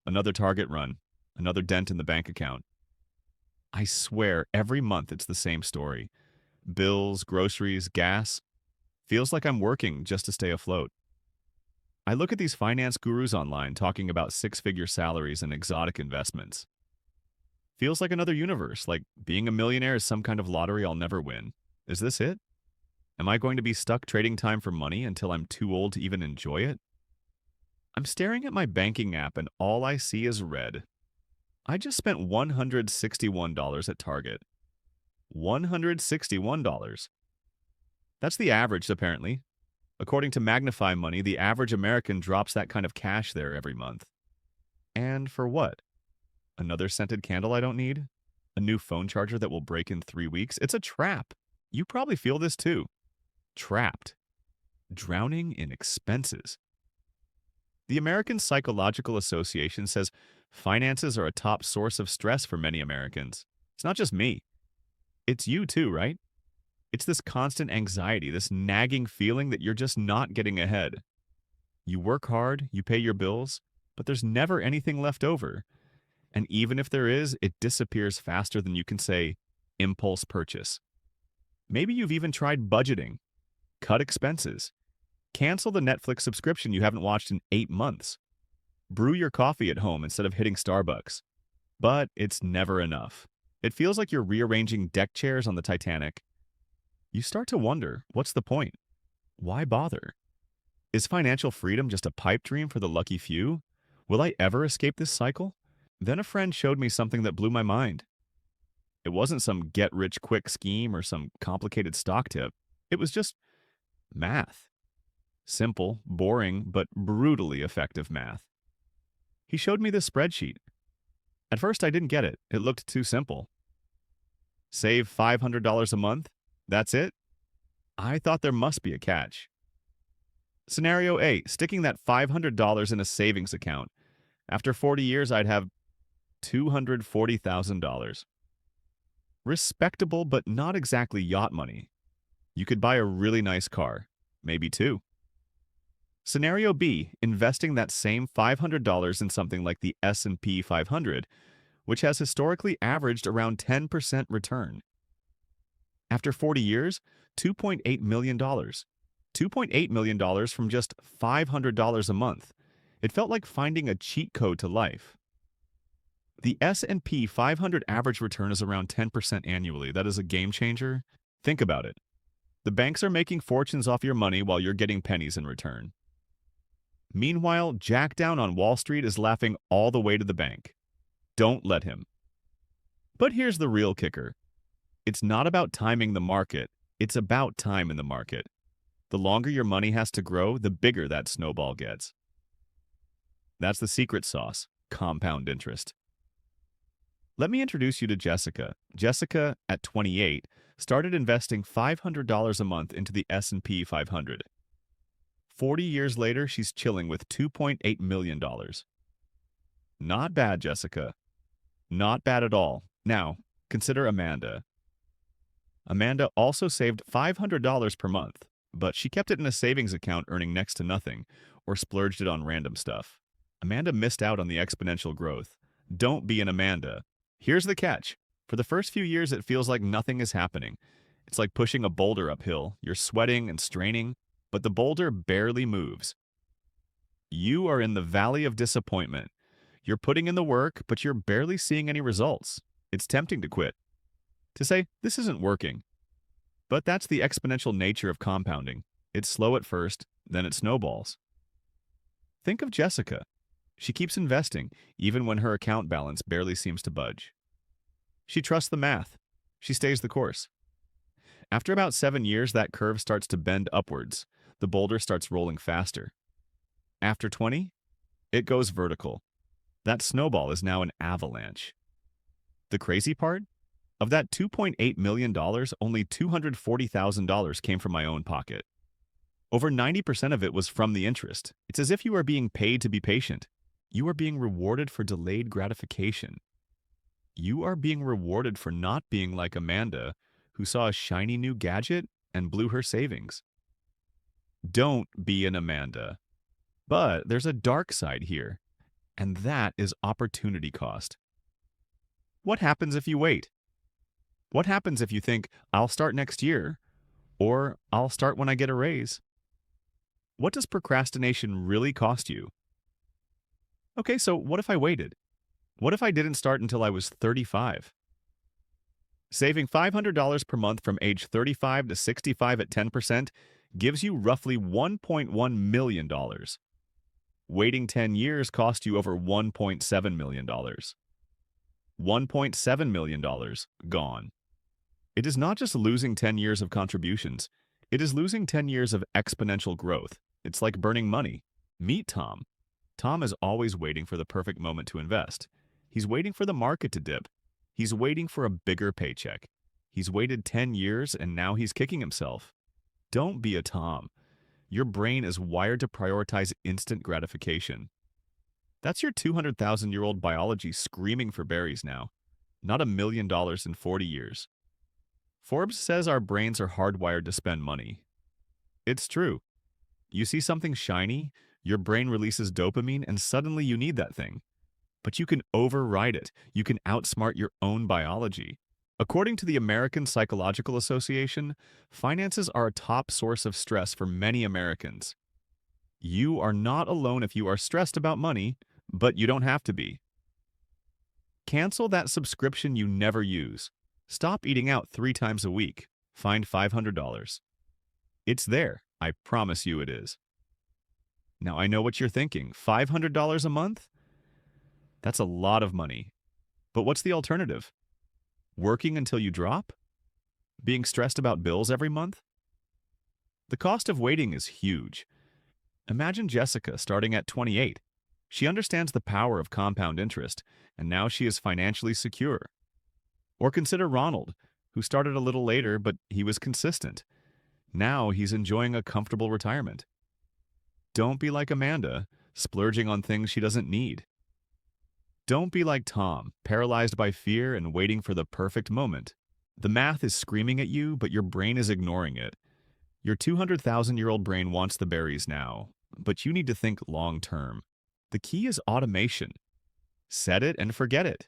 Another Target run, another dent in the bank account. I swear, every month it's the same story. Bills, groceries, gas. Feels like I'm working just to stay afloat. I look at these finance gurus online talking about six-figure salaries and exotic investments. Feels like another universe, like being a millionaire is some kind of lottery I'll never win. Is this it? Am I going to be stuck trading time for money until I'm too old to even enjoy it? I'm staring at my banking app and all I see is red. I just spent $161 at Target. $161. That's the average, apparently. According to Magnify Money, the average American drops that kind of cash there every month. And for what? Another scented candle I don't need? A new phone charger that will break in 3 weeks? It's a trap. You probably feel this too. Trapped. Drowning in expenses. The American Psychological Association says finances are a top source of stress for many Americans. It's not just me. It's you too, right? It's this constant anxiety, this nagging feeling that you're just not getting ahead. You work hard, you pay your bills, but there's never anything left over. And even if there is, it disappears faster than you can say, impulse purchase. Maybe you've even tried budgeting, cut expenses, cancel the Netflix subscription you haven't watched in 8 months, brew your coffee at home instead of hitting Starbucks. But it's never enough. It feels like you're rearranging deck chairs on the Titanic. You start to wonder, what's the point? Why bother? Is financial freedom just a pipe dream for the lucky few? Will I ever escape this cycle? Then a friend showed me something that blew my mind. It wasn't some get-rich-quick scheme or some complicated stock tip. It was just math. Simple, boring, but brutally effective math. He showed me this spreadsheet. At first, I didn't get it. It looked too simple. Save $500 a month? That's it? I thought there must be a catch. Scenario A, sticking that $500 in a savings account. After 40 years, I'd have $240,000. Respectable, but not exactly yacht money. You could buy a really nice car, maybe two. Scenario B, investing that same $500 in something like the S&P 500, which has historically averaged around 10% return. After 40 years, $2.8 million. $2.8 million from just $500 a month. It felt like finding a cheat code to life. The S&P 500 average return is around 10% annually. That is a game changer. Think about it. The banks are making fortunes off your money while you're getting pennies in return. Meanwhile, Jack down on Wall Street is laughing all the way to the bank. Don't let him. But here's the real kicker. It's not about timing the market. It's about time in the market. The longer your money has to grow, the bigger that snowball gets. That's the secret sauce, compound interest. Let me introduce you to Jessica. Jessica, at 28, started investing $500 a month into the S&P 500. 40 years later, she's chilling with $2.8 million. Not bad, Jessica. Not bad at all. Now, consider Amanda. Amanda also saved $500 per month, but she kept it in a savings account earning next to nothing, or splurged it on random stuff. Amanda missed out on the exponential growth. Don't be an Amanda. Here's the catch. For the first few years, it feels like nothing is happening. It's like pushing a boulder uphill. You're sweating and straining, but the boulder barely moves. You are in the valley of disappointment. You're putting in the work, but you're barely seeing any results. It's tempting to quit. To say, this isn't working. But that's the exponential nature of compounding. It's slow at first, then it snowballs. Think of Jessica. She keeps investing, even when her account balance barely seems to budge. She trusts the math. She stays the course. After about 7 years, that curve starts to bend upwards. The boulder starts rolling faster. After 20, it goes vertical. That snowball is now an avalanche. The crazy part? Of that $2.8 million, only $240,000 came from my own pocket. Over 90% of it was from the interest. It's as if you are being paid to be patient. You are being rewarded for delayed gratification. You are being rewarded for not being like Amanda, who saw a shiny new gadget and blew her savings. Don't be an Amanda. But there's a dark side here. And that is opportunity cost. What happens if you wait? What happens if you think, I'll start next year, or I'll start when I get a raise? What does procrastination really cost you? Okay, so what if I waited? What if I didn't start until I was 35? Saving $500 per month from age 35 to 65 at 10% gives you roughly $1.1 million. Waiting 10 years cost you over $1.7 million. $1.7 million gone. It is not just losing 10 years of contributions. It is losing 10 years of exponential growth. It's like burning money. Meet Tom. Tom is always waiting for the perfect moment to invest. He's waiting for the market to dip. He's waiting for a bigger paycheck. He's waited 10 years and now he's kicking himself. Don't be a Tom. Your brain is wired to prioritize instant gratification. That's your 200,000-year-old biology screaming for berries now, not $1 million in 40 years. Forbes says our brains are hardwired to spend money. It's true. You see something shiny, your brain releases dopamine, and suddenly you need that thing. But you can override it. You can outsmart your own biology. According to the American Psychological Association, finances are a top source of stress for many Americans. You are not alone if you are stressed about money, but you don't have to be. Cancel that subscription you never use. Stop eating out 3 times a week. Find $500. It's there. I promise you it is. Now, I know what you're thinking. $500 a month? That's a lot of money. But what's the alternative? Working until you drop? Being stressed about bills every month? The cost of waiting is huge. Imagine Jessica starting at 28. She understands the power of compound interest, and now she is financially secure. Or consider Ronald, who started a little later, but he was consistent. Now he's enjoying a comfortable retirement. Don't be like Amanda, splurging on things she doesn't need. Don't be like Tom, paralyzed by fear and waiting for the perfect moment. The math is screaming at you, but your brain is ignoring it. Your 200,000-year-old brain wants the berries now, but you need to think long-term. The key is automation. Set it and forget it.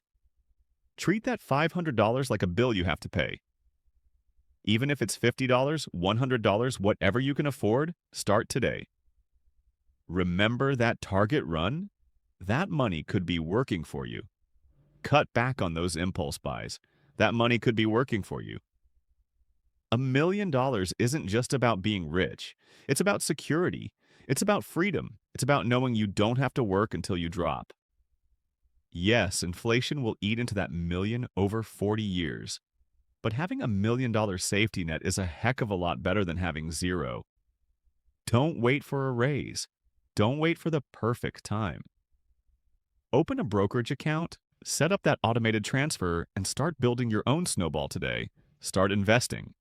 Treat that $500 like a bill you have to pay. Even if it's $50, $100, whatever you can afford, start today. Remember that target run? That money could be working for you. Cut back on those impulse buys. That money could be working for you. $1 million isn't just about being rich. It's about security. It's about freedom. It's about knowing you don't have to work until you drop. Yes, inflation will eat into that million over 40 years. But having $1 million safety net is a heck of a lot better than having zero. Don't wait for a raise. Don't wait for the perfect time. Open a brokerage account, set up that automated transfer, and start building your own snowball today. Start investing.